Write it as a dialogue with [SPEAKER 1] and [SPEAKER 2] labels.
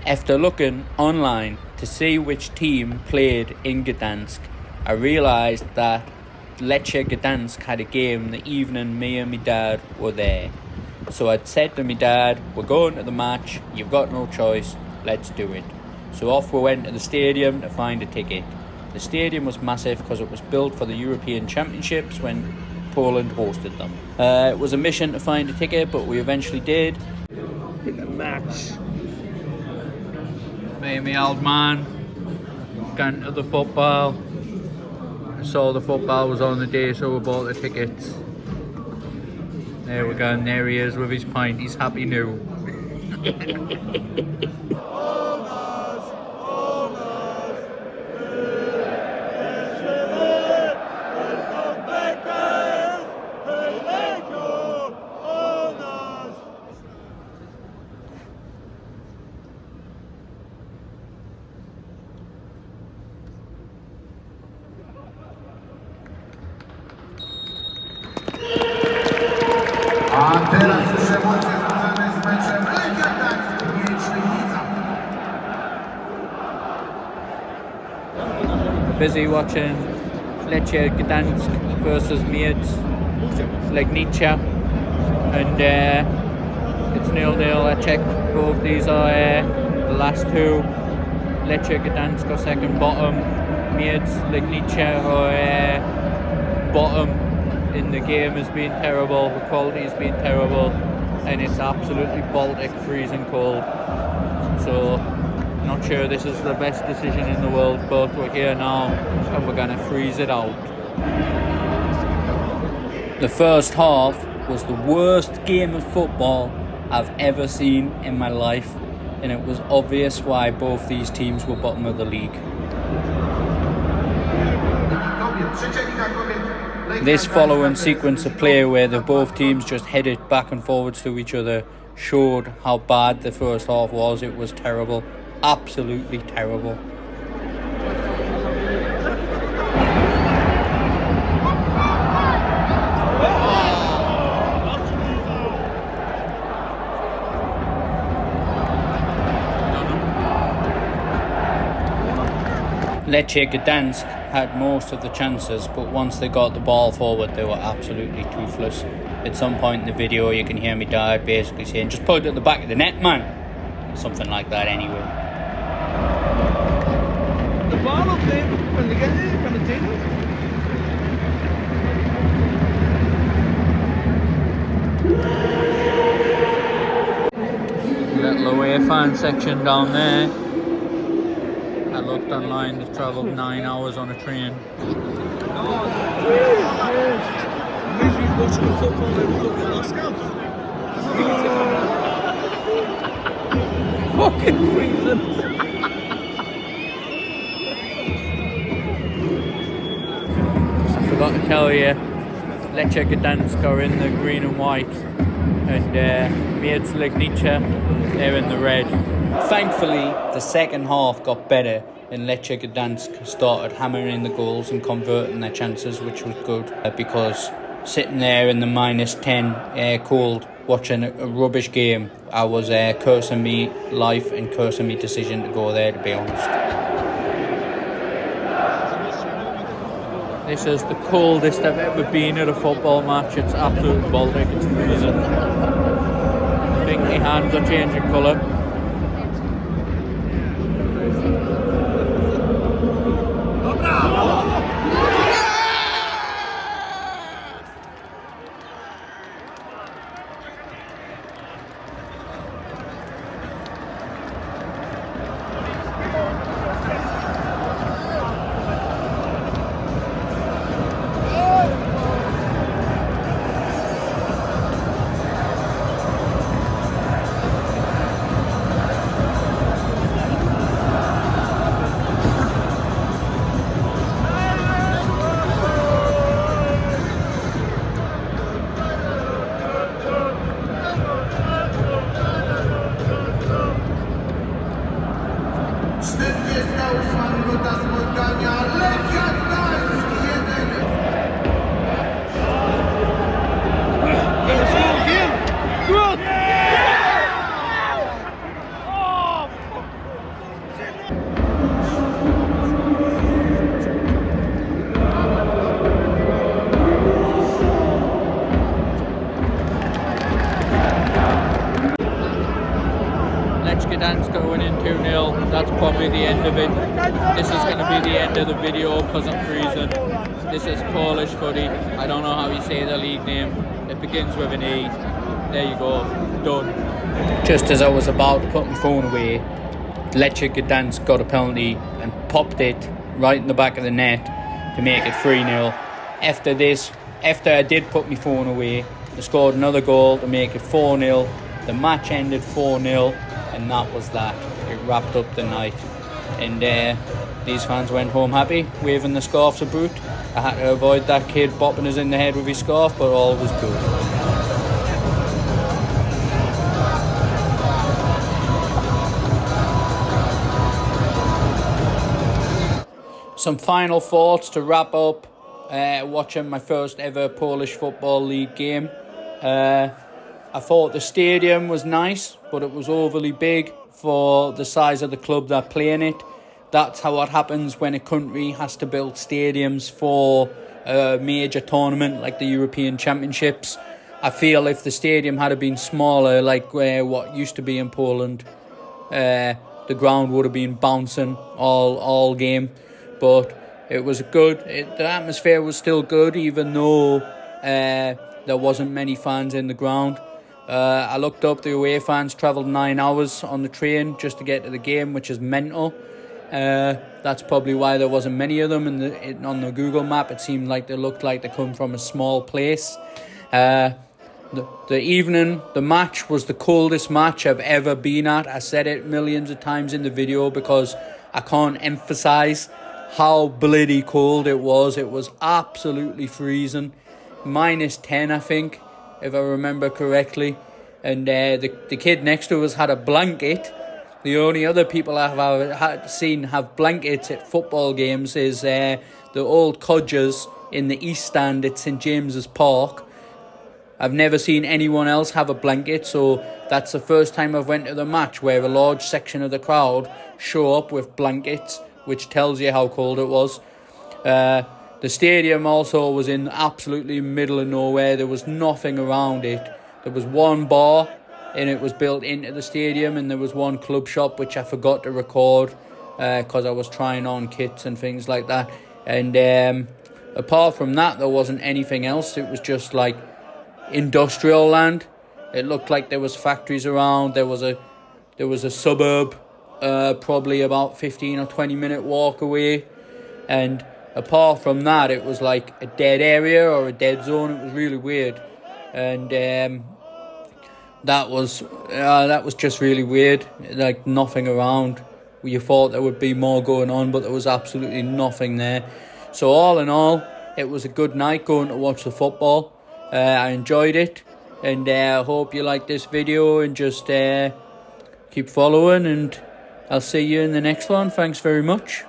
[SPEAKER 1] After looking online to see which team played in Gdańsk, I realised that Lechia Gdańsk had a game the evening me and my dad were there. So I'd said to my dad, we're going to the match, you've got no choice, let's do it. So off we went to the stadium to find a ticket. The stadium was massive because it was built for the European Championships when Poland hosted them. It was a mission to find a ticket, but we eventually did.
[SPEAKER 2] In the match.
[SPEAKER 1] Me and my old man got to the football. I saw the football was on the day, so we bought the tickets. There we go, and there he is with his pint. He's happy now.
[SPEAKER 3] A teraz już emocje związane z meczem Lechia Gdańsk, Miedź, Legnica.
[SPEAKER 1] Busy watching Lechia Gdańsk versus Miedź, Legnica, and it's 0-0. I checked both these are the last two. Lechia Gdańsk are second bottom, Miedź, Legnica are bottom. In the game has been terrible, the quality has been terrible, and it's absolutely Baltic freezing cold. So, not sure this is the best decision in the world, but we're here now and we're gonna freeze it out. The first half was the worst game of football I've ever seen in my life, and it was obvious why both these teams were bottom of the league. This following sequence of play where the both teams just headed back and forwards to each other showed how bad the first half was. It was terrible, absolutely terrible. Lechia Gdańsk had most of the chances, but once they got the ball forward, they were absolutely toothless. At some point in the video, you can hear me dad basically saying, just put it at the back of the net, man. Something like that anyway.
[SPEAKER 2] The ball up there, when they get it, you're going to take it.
[SPEAKER 1] Little away fan section down there. I looked online, they travelled 9 hours on a train.
[SPEAKER 2] Watching the football, they were looking Moscow. Fucking freezing.
[SPEAKER 1] I forgot to tell you, Lechia Gdańsk are in the green and white, and Miedź Legnica, they're in the red. Thankfully, the second half got better and Lechia Gdańsk started hammering the goals and converting their chances, which was good, because sitting there in the -10 cold watching a rubbish game, I was cursing me life and cursing me decision to go there, to be honest. This is the coldest I've ever been at a football match. It's absolute Baltic, it's freezing. I think my hands are changing colour.
[SPEAKER 3] minuta spotkania. Lechia Gdańsk 1.
[SPEAKER 1] Lech Gdańsk are winning 2-0. That's probably the end of it. This is going to be the end of the video because I'm freezing. This is Polish footy. I don't know how you say the league name. It begins with an E. There you go. Done. Just as I was about to put my phone away, Lech Gdańsk got a penalty and popped it right in the back of the net to make it 3-0. After I did put my phone away, they scored another goal to make it 4-0. The match ended 4-0, and that was that. It wrapped up the night. And these fans went home happy, waving the scarves of boot. I had to avoid that kid bopping us in the head with his scarf, but all was good. Some final thoughts to wrap up watching my first ever Polish Football League game. I thought the stadium was nice, but it was overly big for the size of the club that play in it. That's how it happens when a country has to build stadiums for a major tournament like the European Championships. I feel if the stadium had been smaller, like what used to be in Poland, the ground would have been bouncing all game. But it was good. The atmosphere was still good, even though there wasn't many fans in the ground. I looked up, the away fans travelled 9 hours on the train just to get to the game, which is mental. That's probably why there wasn't many of them on the Google map. It seemed like they looked like they come from a small place. The match was the coldest match I've ever been at. I said it millions of times in the video because I can't emphasise how bloody cold it was. It was absolutely freezing. -10, I think, if I remember correctly. And the kid next to us had a blanket. The only other people I've seen have blankets at football games is the old codgers in the East Stand at St James's Park. I've never seen anyone else have a blanket, so that's the first time I've went to the match where a large section of the crowd show up with blankets, which tells you how cold it was. The stadium also was in absolutely middle of nowhere. There was nothing around it. There was one bar, and it was built into the stadium, and there was one club shop, which I forgot to record because I was trying on kits and things like that. And apart from that, there wasn't anything else. It was just like industrial land. It looked like there was factories around. There was a suburb, probably about 15 or 20 minute walk away, and apart from that, it was like a dead area or a dead zone. It was really weird, and that was just really weird. Like nothing around. You thought there would be more going on, but there was absolutely nothing there. So all in all, it was a good night going to watch the football. I enjoyed it, and I hope you like this video, and just keep following, and I'll see you in the next one. Thanks very much.